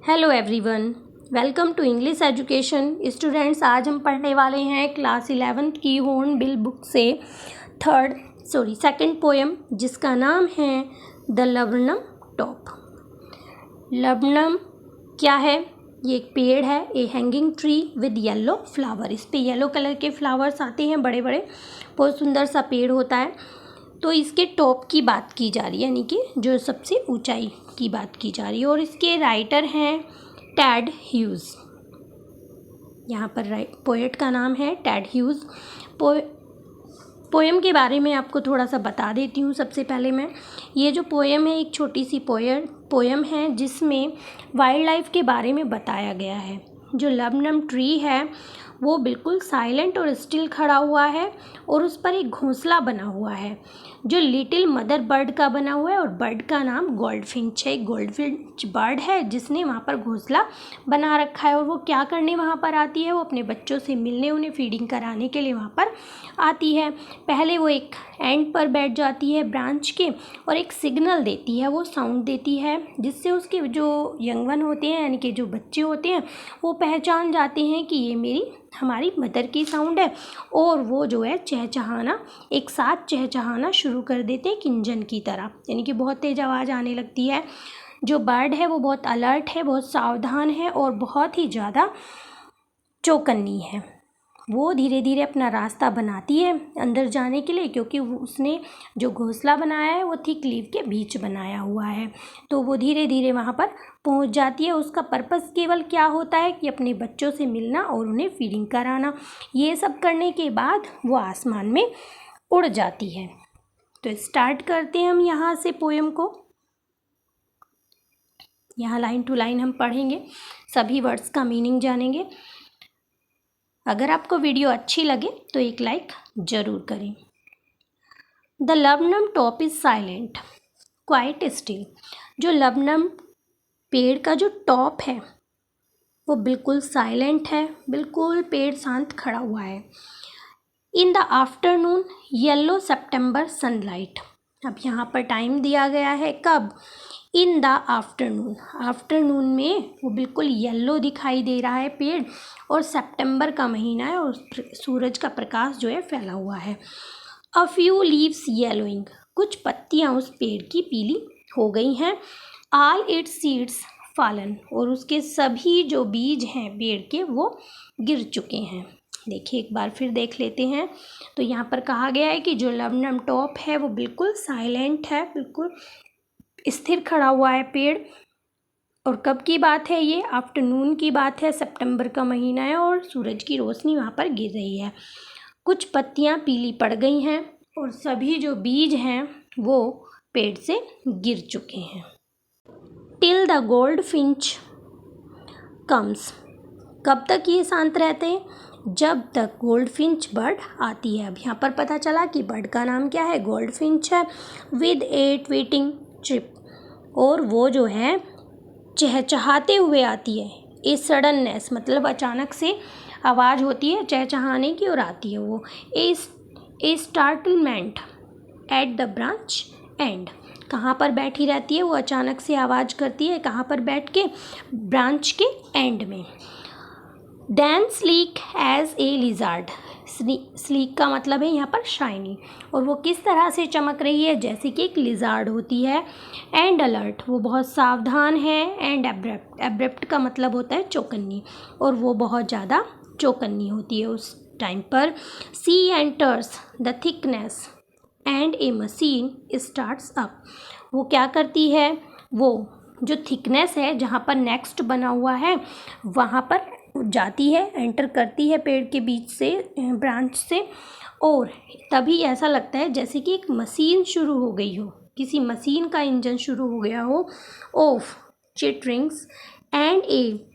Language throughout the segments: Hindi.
Hello everyone, welcome to English education. Students, आज हम पढ़ने वाले हैं क्लास 11th की हॉर्नबिल बुक से सेकंड पोएम, जिसका नाम है द लबनम टॉप। लबनम क्या है? ये एक पेड़ है, a hanging tree with yellow flower. इस पे येलो कलर के फ्लावर्स आते हैं, बड़े बड़े, बहुत सुंदर सा पेड़ होता है। तो इसके टॉप की बात की जा रही है, यानी कि जो सबसे ऊंचाई की बात की जा रही है। और इसके राइटर हैं टेड ह्यूज। यहाँ पर पोएट का नाम है टेड ह्यूज। पोएम के बारे में आपको थोड़ा सा बता देती हूँ। सबसे पहले मैं, ये जो पोएम है एक छोटी सी पोएम है जिसमें वाइल्ड लाइफ के बारे में बताया गया है। जो लबनम ट्री है वो बिल्कुल साइलेंट और स्टिल खड़ा हुआ है और उस पर एक घोंसला बना हुआ है जो लिटिल मदर बर्ड का बना हुआ है, और बर्ड का नाम गोल्डफिंच है। गोल्डफिंच बर्ड है जिसने वहाँ पर घोंसला बना रखा है। और वो क्या करने वहाँ पर आती है? वो अपने बच्चों से मिलने, उन्हें फीडिंग कराने के लिए वहाँ पर आती है। पहले वो एक एंड पर बैठ जाती है ब्रांच के और एक सिग्नल देती है, वो साउंड देती है जिससे उसके जो यंग वन होते हैं, यानी कि जो बच्चे होते हैं, वो पहचान जाते हैं कि ये हमारी मदर की साउंड है। और वो जो है चहचहाना, एक साथ चहचहाना शुरू कर देते हैं किंजन की तरह, यानी कि बहुत तेज़ आवाज़ आने लगती है। जो बर्ड है वो बहुत अलर्ट है, बहुत सावधान है और बहुत ही ज़्यादा चौकन्नी है। वो धीरे धीरे अपना रास्ता बनाती है अंदर जाने के लिए, क्योंकि उसने जो घोंसला बनाया है वो थिक लीफ के बीच बनाया हुआ है। तो वो धीरे धीरे वहाँ पर पहुँच जाती है। उसका पर्पस केवल क्या होता है कि अपने बच्चों से मिलना और उन्हें फीडिंग कराना। ये सब करने के बाद वो आसमान में उड़ जाती है। तो स्टार्ट करते हैं हम यहाँ से पोएम को। यहाँ लाइन टू लाइन हम पढ़ेंगे, सभी वर्ड्स का मीनिंग जानेंगे। अगर आपको वीडियो अच्छी लगे तो एक लाइक ज़रूर करें। The laburnum top is silent quite still. जो लबनम पेड़ का जो टॉप है वो बिल्कुल साइलेंट है, बिल्कुल पेड़ शांत खड़ा हुआ है। In the afternoon yellow September sunlight. अब यहाँ पर टाइम दिया गया है, कब? In the afternoon. आफ्टरनून में वो बिल्कुल येलो दिखाई दे रहा है पेड़, और सितंबर का महीना है और सूरज का प्रकाश जो है फैला हुआ है। A few leaves yellowing. कुछ पत्तियाँ उस पेड़ की पीली हो गई हैं। All it's seeds fallen. और उसके सभी जो बीज हैं पेड़ के वो गिर चुके हैं। देखिए, एक बार फिर देख लेते हैं। तो यहाँ पर कहा गया है कि जो लबनम टॉप है वो बिल्कुल साइलेंट है, बिल्कुल स्थिर खड़ा हुआ है पेड़। और कब की बात है? ये आफ्टरनून की बात है, सितंबर का महीना है और सूरज की रोशनी वहाँ पर गिर रही है। कुछ पत्तियाँ पीली पड़ गई हैं और सभी जो बीज हैं वो पेड़ से गिर चुके हैं। Till the gold Finch comes. कब तक ये शांत रहते हैं? जब तक गोल्ड फिंच बर्ड आती है। अब यहाँ पर पता चला कि बर्ड का नाम क्या है? गोल्ड फिंच है। With A tweeting chip. और वो जो है चहचहाते हुए आती है। ए सडननेस मतलब अचानक से आवाज़ होती है चहचहाने की और आती है वो। A startlement at the branch end. कहाँ पर बैठी रहती है वो? अचानक से आवाज़ करती है, कहाँ पर बैठ के? ब्रांच के एंड में। Then sleek as a lizard. Sleek का मतलब है यहाँ पर शाइनी, और वो किस तरह से चमक रही है? जैसे कि एक लिजार्ड होती है। एंड अलर्ट, वो बहुत सावधान है। एंड एब्रप्ट, एब्रप्ट का मतलब होता है चौकन्नी, और वो बहुत ज़्यादा चौकन्नी होती है उस टाइम पर। She enters the thickness and a machine starts up. वो क्या करती है? वो जो थिकनेस है, जहाँ पर नेक्स्ट बना हुआ है, वहाँ पर जाती है, एंटर करती है पेड़ के बीच से, ब्रांच से। और तभी ऐसा लगता है जैसे कि एक मशीन शुरू हो गई हो, किसी मशीन का इंजन शुरू हो गया हो। Of चिटरिंग्स and A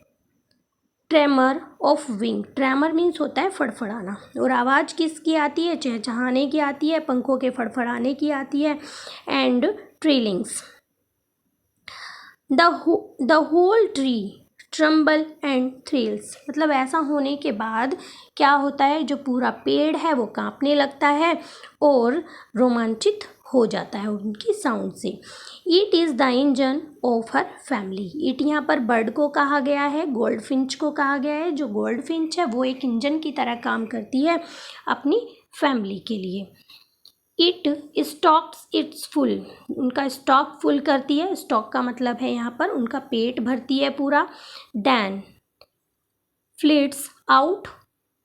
tremor of wing. Tremor means होता है फड़फड़ाना। और आवाज़ किसकी आती है? चहचहाने की आती है, पंखों के फड़फड़ाने की आती है। And trillings. The whole tree tremble and thrills. मतलब ऐसा होने के बाद क्या होता है? जो पूरा पेड़ है वो कांपने लगता है और रोमांचित हो जाता है उनकी साउंड से। It is the engine of her family. It यहाँ पर बर्ड को कहा गया है, गोल्ड फिंच को कहा गया है। जो गोल्ड फिंच है वो एक इंजन की तरह काम करती है अपनी फैमिली के लिए। इट स्टॉक्स इट्स फुल, उनका स्टॉक फुल करती है। स्टॉक का मतलब है यहाँ पर उनका पेट भरती है पूरा। Then flits out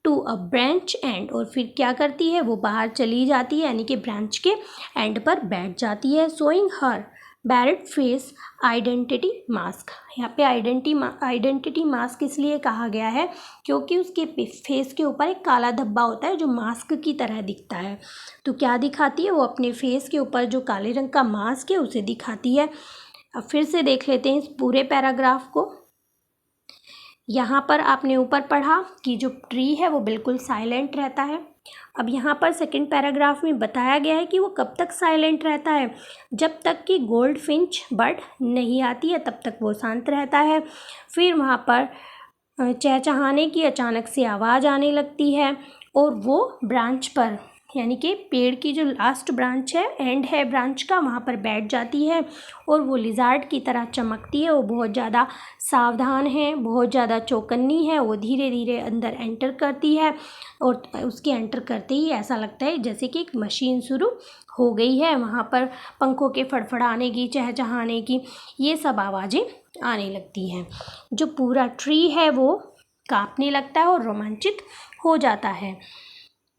to a branch end, और फिर क्या करती है वो बाहर चली जाती है यानी कि ब्रांच के एंड पर बैठ जाती है। Showing her barred face identity mask. यहाँ पे आइडेंटिटी मास्क इसलिए कहा गया है क्योंकि उसके फेस के ऊपर एक काला धब्बा होता है जो मास्क की तरह दिखता है। तो क्या दिखाती है वो अपने फेस के ऊपर जो काले रंग का मास्क है उसे दिखाती है। अब फिर से देख लेते हैं इस पूरे पैराग्राफ को। यहाँ पर आपने ऊपर पढ़ा कि जो ट्री है वो बिल्कुल साइलेंट रहता है। अब यहाँ पर सेकंड पैराग्राफ में बताया गया है कि वो कब तक साइलेंट रहता है, जब तक कि गोल्ड फिंच बर्ड नहीं आती है तब तक वो शांत रहता है। फिर वहाँ पर चहचहाने की अचानक से आवाज़ आने लगती है और वो ब्रांच पर यानी कि पेड़ की जो लास्ट ब्रांच है, एंड है ब्रांच का, वहाँ पर बैठ जाती है और वो लिजार्ड की तरह चमकती है। वो बहुत ज़्यादा सावधान है, बहुत ज़्यादा चौकन्नी है। वो धीरे धीरे अंदर एंटर करती है और उसके एंटर करते ही ऐसा लगता है जैसे कि एक मशीन शुरू हो गई है। वहाँ पर पंखों के फड़फड़ाने की, चहचहाने की, ये सब आवाज़ें आने लगती हैं। जो पूरा ट्री है वो कांपने लगता है और रोमांचित हो जाता है।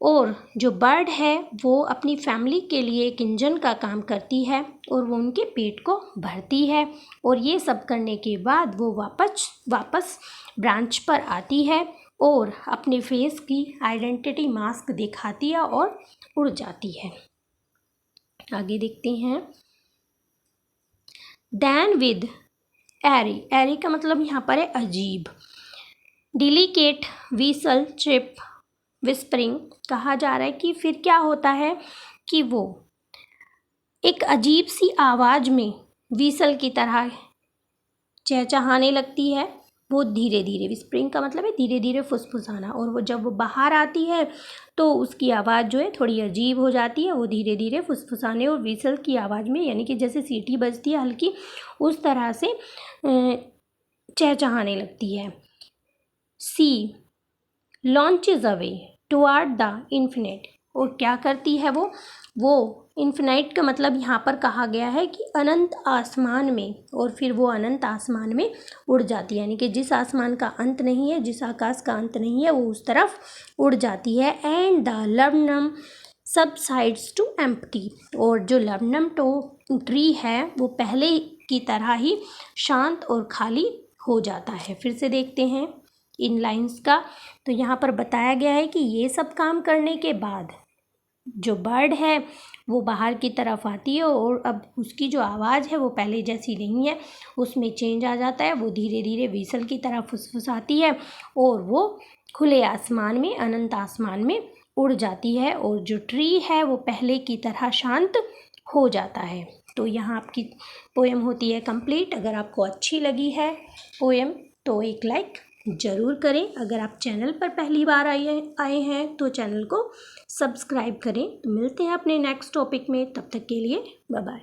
और जो बर्ड है वो अपनी फैमिली के लिए एक इंजन का काम करती है और वो उनके पेट को भरती है। और ये सब करने के बाद वो वापस ब्रांच पर आती है और अपने फेस की आइडेंटिटी मास्क दिखाती है और उड़ जाती है। आगे देखते हैं। दैन विद एरी, एरी का मतलब यहाँ पर है अजीब। डिलीकेट व्हीसल चिप विस्परिंग, कहा जा रहा है कि फिर क्या होता है कि वो एक अजीब सी आवाज़ में व्हीसल की तरह चहचहाने लगती है। वो धीरे धीरे, विस्परिंग का मतलब है धीरे धीरे फुसफुसाना, और वो जब वो बाहर आती है तो उसकी आवाज़ जो है थोड़ी अजीब हो जाती है। वो धीरे धीरे फुसफुसाने और व्हीसल की आवाज़ में यानी कि जैसे सीटी बजती है हल्की, उस तरह से चहचहाने लगती है। She launches away towards the infinite, और क्या करती है वो इन्फिनाइट का मतलब यहाँ पर कहा गया है कि अनंत आसमान में, और फिर वो अनंत आसमान में उड़ जाती है यानी कि जिस आसमान का अंत नहीं है, जिस आकाश का अंत नहीं है, वो उस तरफ उड़ जाती है। And the laburnum subsides to empty, और जो लबनम ट्री है वो पहले की तरह ही शांत और खाली हो जाता है। फिर से देखते हैं इन लाइंस का। तो यहाँ पर बताया गया है कि ये सब काम करने के बाद जो बर्ड है वो बाहर की तरफ आती है और अब उसकी जो आवाज़ है वो पहले जैसी नहीं है, उसमें चेंज आ जाता है। वो धीरे धीरे व्हीसल की तरह फुसफुसाती है और वो खुले आसमान में, अनंत आसमान में उड़ जाती है और जो ट्री है वो पहले की तरह शांत हो जाता है। तो यहाँ आपकी पोएम होती है कंप्लीट। अगर आपको अच्छी लगी है पोएम तो एक लाइक ज़रूर करें। अगर आप चैनल पर पहली बार आए हैं तो चैनल को सब्सक्राइब करें। तो मिलते हैं अपने नेक्स्ट टॉपिक में, तब तक के लिए बाय बाय।